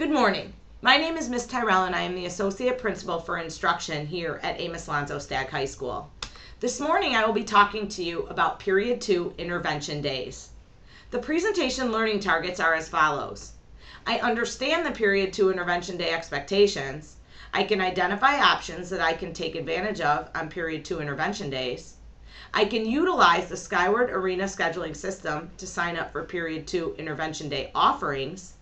Good morning. My name is Ms. Tyrell and I am the Associate Principal for Instruction here at Amos Lonzo Stagg High School. This morning I will be talking to you about Period 2 Intervention Days. The presentation learning targets are as follows. I understand the Period 2 Intervention Day expectations. I can identify options that I can take advantage of on Period 2 Intervention Days. I can utilize the Skyward Arena scheduling system to sign up for Period 2 Intervention Day offerings.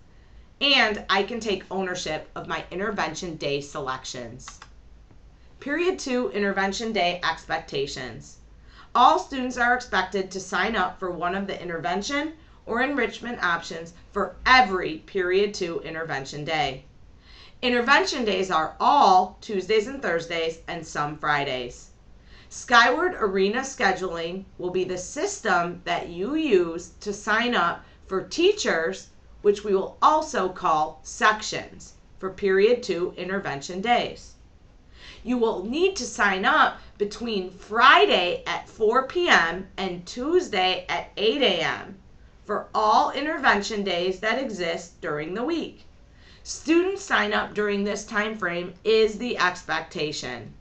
And I can take ownership of my intervention day selections. Period 2 Intervention Day expectations. All students are expected to sign up for one of the intervention or enrichment options for every Period 2 Intervention Day. Intervention days are all Tuesdays and Thursdays and some Fridays. Skyward Arena scheduling will be the system that you use to sign up for teachers, which we will also call sections, for Period 2 Intervention Days. You will need to sign up between Friday at 4 p.m. and Tuesday at 8 a.m. for all intervention days that exist during the week. Student sign up during this time frame is the expectation.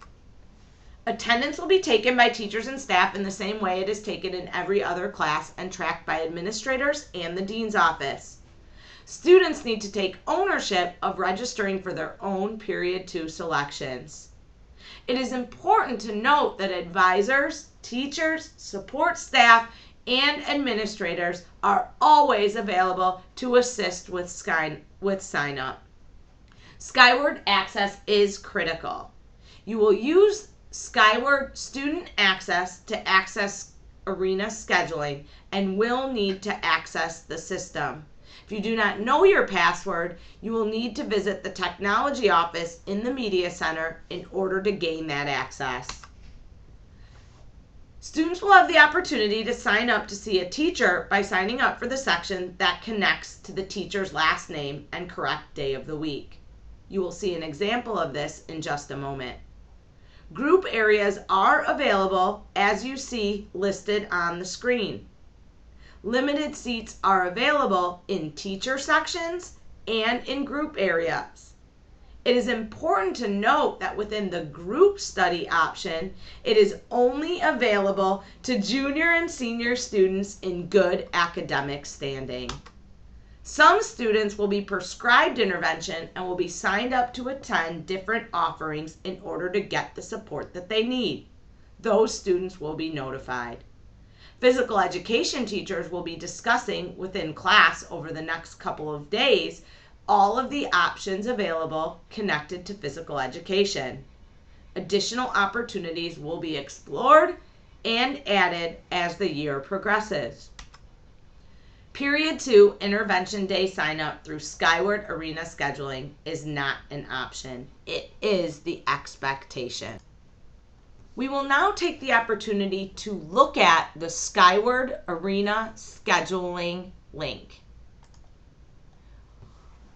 Attendance will be taken by teachers and staff in the same way it is taken in every other class and tracked by administrators and the dean's office. Students need to take ownership of registering for their own Period 2 selections. It is important to note that advisors, teachers, support staff, and administrators are always available to assist with sign up. Skyward access is critical. You will use Skyward Student Access to access Arena scheduling and will need to access the system. If you do not know your password, you will need to visit the technology office in the Media Center in order to gain that access. Students will have the opportunity to sign up to see a teacher by signing up for the section that connects to the teacher's last name and correct day of the week. You will see an example of this in just a moment. Group areas are available as you see listed on the screen. Limited seats are available in teacher sections and in group areas. It is important to note that within the group study option, it is only available to junior and senior students in good academic standing. Some students will be prescribed intervention and will be signed up to attend different offerings in order to get the support that they need. Those students will be notified. Physical education teachers will be discussing within class over the next couple of days all of the options available connected to physical education. Additional opportunities will be explored and added as the year progresses. Period 2 Intervention Day sign up through Skyward Arena scheduling is not an option. It is the expectation. We will now take the opportunity to look at the Skyward Arena scheduling link.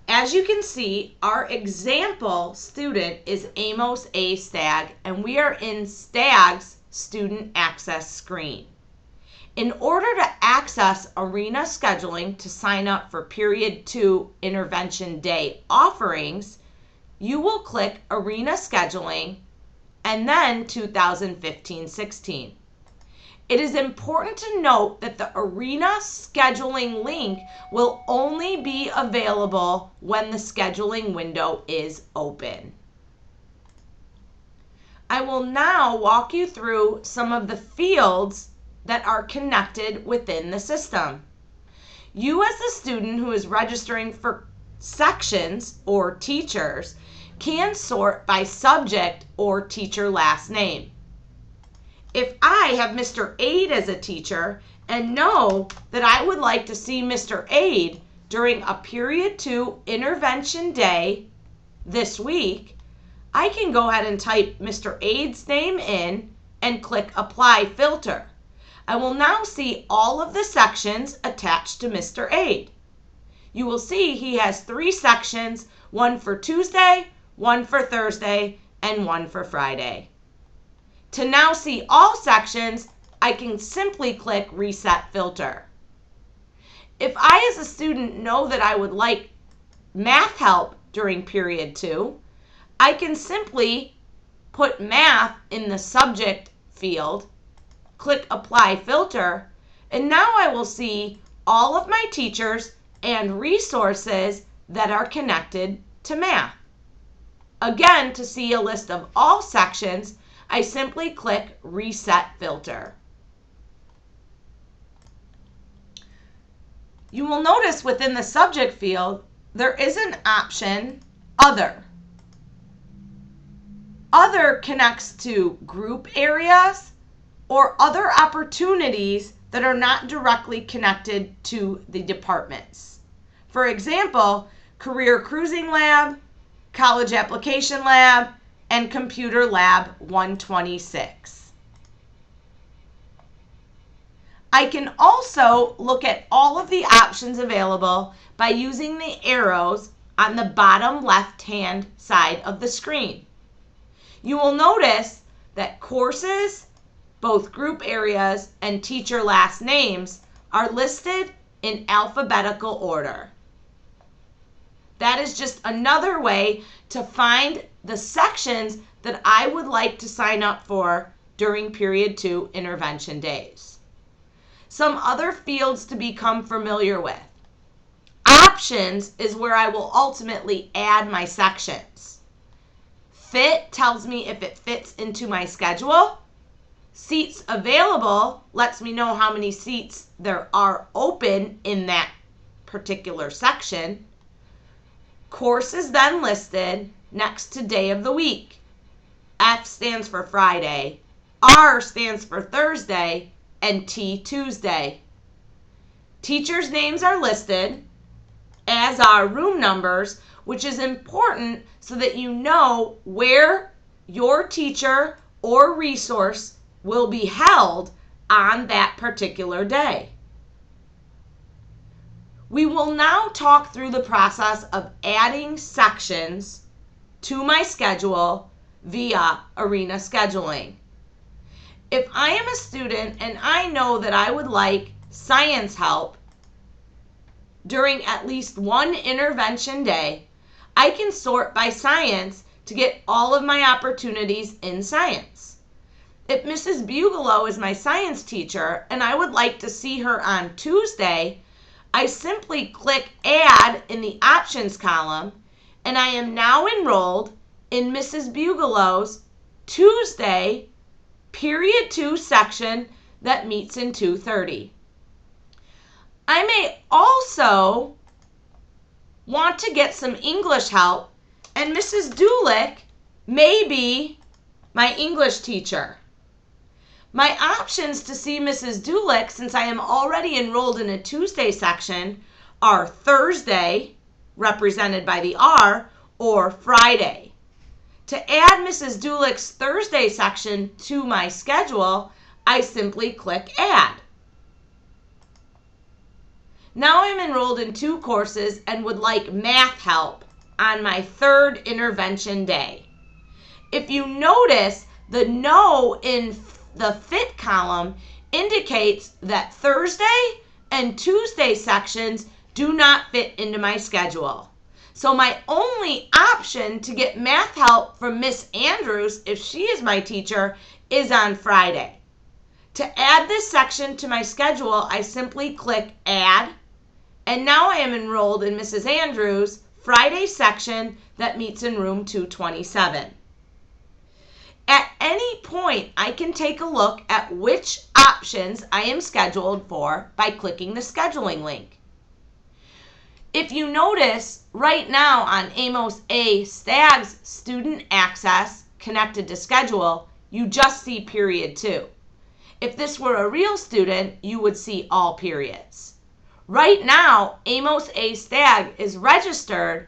As you can see, our example student is Amos A. Stagg, and we are in Stagg's student access screen. In order to access Arena scheduling to sign up for Period 2 Intervention Day offerings, you will click Arena scheduling and then 2015-16. It is important to note that the Arena scheduling link will only be available when the scheduling window is open. I will now walk you through some of the fields that are connected within the system. You as the student who is registering for sections or teachers can sort by subject or teacher last name. If I have Mr. Aid as a teacher and know that I would like to see Mr. Aid during a Period 2 Intervention Day this week, I can go ahead and type Mr. Aid's name in and click Apply Filter. I will now see all of the sections attached to Mr. Aid. You will see he has 3 sections, one for Tuesday, one for Thursday, and one for Friday. To now see all sections, I can simply click Reset Filter. If I as a student know that I would like math help during period 2, I can simply put math in the subject field, click apply filter, and now I will see all of my teachers and resources that are connected to math. Again, to see a list of all sections, I simply click reset filter. You will notice within the subject field, there is an option, Other. Other connects to group areas or other opportunities that are not directly connected to the departments. For example, Career Cruising Lab, College Application Lab, and Computer Lab 126. I can also look at all of the options available by using the arrows on the bottom left-hand side of the screen. You will notice that courses, both group areas, and teacher last names are listed in alphabetical order. That is just another way to find the sections that I would like to sign up for during Period 2 intervention days. Some other fields to become familiar with. Options is where I will ultimately add my sections. Fit tells me if it fits into my schedule. Seats available lets me know how many seats there are open in that particular section. Course is then listed next to day of the week. F stands for Friday, R stands for Thursday, and T Tuesday. Teachers' names are listed, as are room numbers, which is important so that you know where your teacher or resource will be held on that particular day. We will now talk through the process of adding sections to my schedule via Arena Scheduling. If I am a student and I know that I would like science help during at least one intervention day, I can sort by science to get all of my opportunities in science. If Mrs. Bugalo is my science teacher and I would like to see her on Tuesday, I simply click Add in the Options column, and I am now enrolled in Mrs. Bugalo's Tuesday Period 2 section that meets in 2:30. I may also want to get some English help, and Mrs. Dulick may be my English teacher. My options to see Mrs. Dulick, since I am already enrolled in a Tuesday section, are Thursday, represented by the R, or Friday. To add Mrs. Dulick's Thursday section to my schedule, I simply click Add. Now I'm enrolled in 2 courses and would like math help on my 3rd intervention day. If you notice, the No in the Fit column indicates that Thursday and Tuesday sections do not fit into my schedule. So my only option to get math help from Miss Andrews, if she is my teacher, is on Friday. To add this section to my schedule, I simply click Add, and now I am enrolled in Mrs. Andrews' Friday section that meets in room 227. At any point, I can take a look at which options I am scheduled for by clicking the scheduling link. If you notice, right now on Amos A. Stagg's Student Access connected to schedule, you just see Period 2. If this were a real student, you would see all periods. Right now, Amos A. Stagg is registered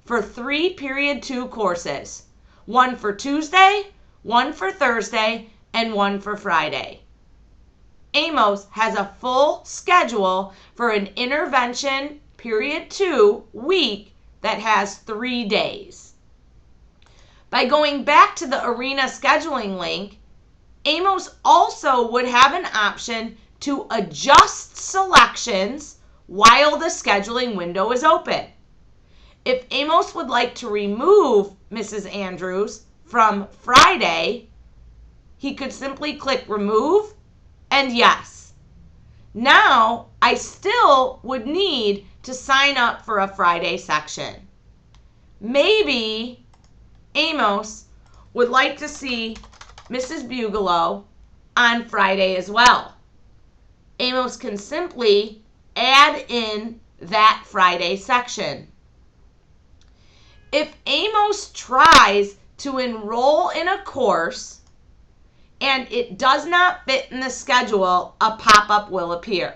for 3 Period 2 courses, 1 for Tuesday, 1 for Thursday, and 1 for Friday. Amos has a full schedule for an intervention Period 2 week that has 3 days. By going back to the Arena Scheduling link, Amos also would have an option to adjust selections while the scheduling window is open. If Amos would like to remove Mrs. Andrews from Friday, he could simply click remove and yes. Now, I still would need to sign up for a Friday section. Maybe Amos would like to see Mrs. Bugalo on Friday as well. Amos can simply add in that Friday section. If Amos tries to enroll in a course and it does not fit in the schedule, a pop-up will appear.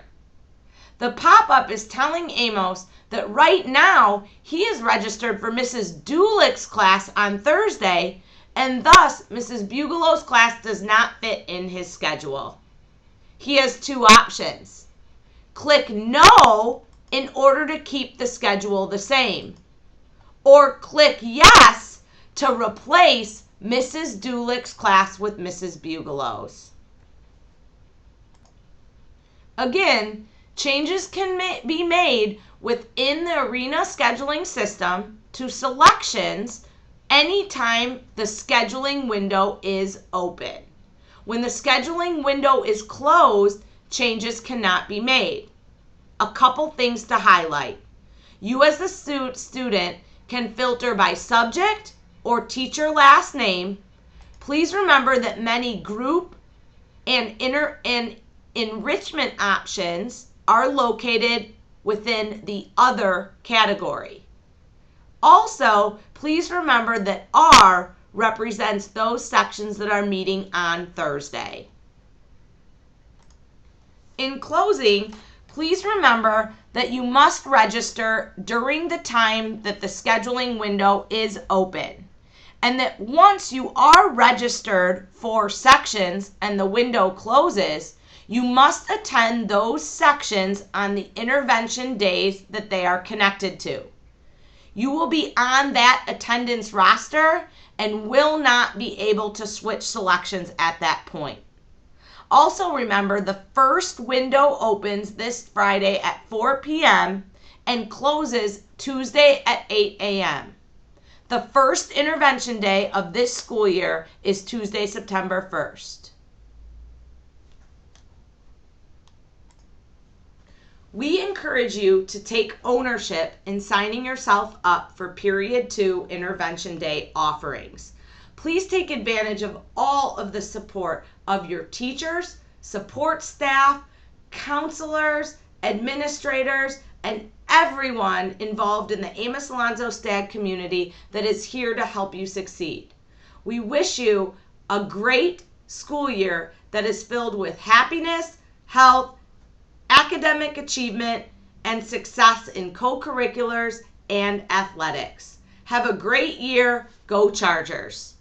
The pop-up is telling Amos that right now he is registered for Mrs. Dulick's class on Thursday, and thus Mrs. Bugalo's class does not fit in his schedule. He has two options. Click no in order to keep the schedule the same, or click yes to replace Mrs. Dulick's class with Mrs. Bugalo's. Again, changes can be made within the Arena scheduling system to selections anytime the scheduling window is open. When the scheduling window is closed, changes cannot be made. A couple things to highlight. You as the student can filter by subject or teacher last name. Please remember that many group and enrichment options are located within the other category. Also, please remember that R represents those sections that are meeting on Thursday. In closing, please remember that you must register during the time that the scheduling window is open, and that once you are registered for sections and the window closes, you must attend those sections on the intervention days that they are connected to. You will be on that attendance roster and will not be able to switch selections at that point. Also remember, the first window opens this Friday at 4 p.m. and closes Tuesday at 8 a.m. The first intervention day of this school year is Tuesday, September 1st. We encourage you to take ownership in signing yourself up for Period 2 Intervention Day offerings. Please take advantage of all of the support of your teachers, support staff, counselors, administrators, and everyone involved in the Amos Alonzo Stagg community that is here to help you succeed. We wish you a great school year that is filled with happiness, health, academic achievement, and success in co-curriculars and athletics. Have a great year. Go Chargers!